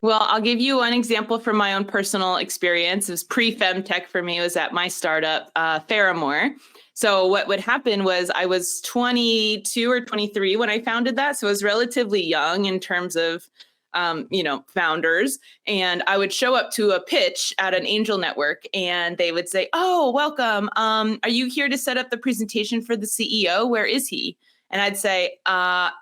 Well, I'll give you one example from my own personal experience. It was pre-femtech for me. It was at my startup, Faramore. So what would happen was I was 22 or 23 when I founded that. So I was relatively young in terms of, founders. And I would show up to a pitch at an angel network and they would say, "Oh, welcome. Are you here to set up the presentation for the CEO? Where is he?" And I'd say,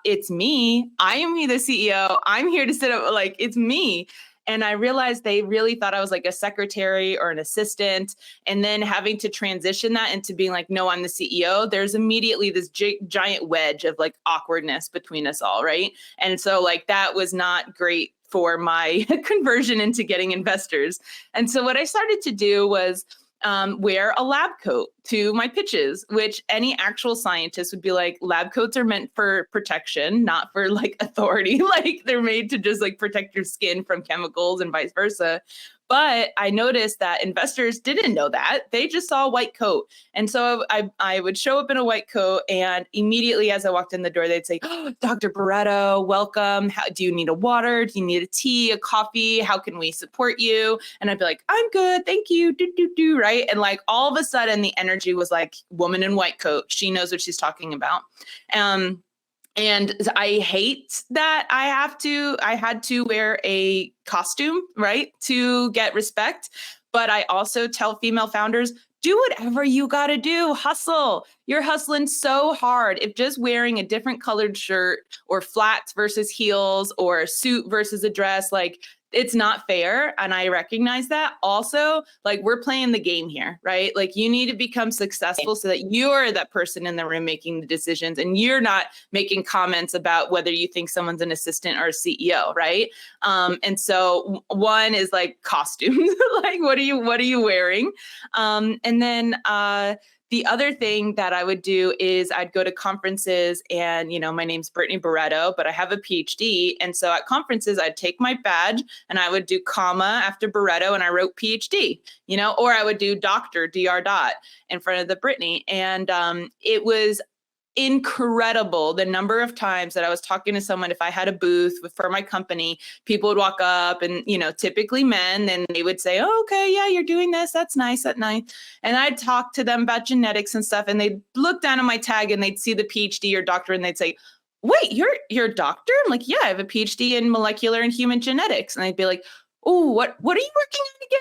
"It's me. I am the CEO. I'm here to set up, like, it's me." And I realized they really thought I was like a secretary or an assistant. And then having to transition that into being like, "No, I'm the CEO." There's immediately this giant wedge of like awkwardness between us all, right? And so like that was not great for my conversion into getting investors. And so what I started to do was wear a lab coat to my pitches, which any actual scientist would be like, lab coats are meant for protection, not for like authority. Like they're made to just like protect your skin from chemicals and vice versa. But I noticed that investors didn't know that. They just saw a white coat. And so I would show up in a white coat, and immediately as I walked in the door, they'd say, "Oh, Dr. Barreto, welcome. Do you need a water? Do you need a tea, a coffee? How can we support you?" And I'd be like, "I'm good. Thank you." Right. And like all of a sudden the energy was like, woman in white coat. She knows what she's talking about. And I hate that I had to wear a costume, right, to get respect. But I also tell female founders, do whatever you got to do. Hustle. You're hustling so hard. If just wearing a different colored shirt or flats versus heels or a suit versus a dress, like, it's not fair. And I recognize that. Also, like, we're playing the game here, right? Like, you need to become successful so that you're that person in the room making the decisions and you're not making comments about whether you think someone's an assistant or a CEO, right? And so one is like costumes. Like, what are you wearing? And then the other thing that I would do is I'd go to conferences and, my name's Brittany Barreto, but I have a PhD. And so at conferences, I'd take my badge and I would do comma after Barreto and I wrote PhD, or I would do Dr. Dr. in front of the Brittany. And it was incredible the number of times that I was talking to someone. If I had a booth for my company, people would walk up and, typically men, and they would say, "Oh, okay, yeah, you're doing this. That's nice. That's nice." And I'd talk to them about genetics and stuff. And they'd look down at my tag and they'd see the PhD or doctor and they'd say, "Wait, you're a doctor?" I'm like, "Yeah, I have a PhD in molecular and human genetics." And they'd be like, "Oh, what are you working on again?"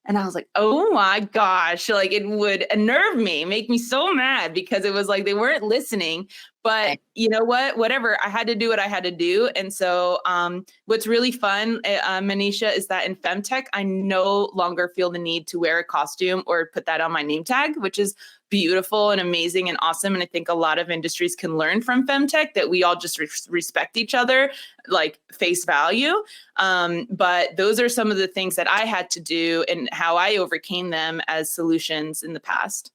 And I was like, oh my gosh, like it would unnerve me, make me so mad because it was like they weren't listening. But you know what? Whatever, I had to do what I had to do. And so what's really fun, Manisha, is that in femtech, I no longer feel the need to wear a costume or put that on my name tag, which is beautiful and amazing and awesome. And I think a lot of industries can learn from femtech that we all just respect each other, like face value. But those are some of the things that I had to do and how I overcame them as solutions in the past.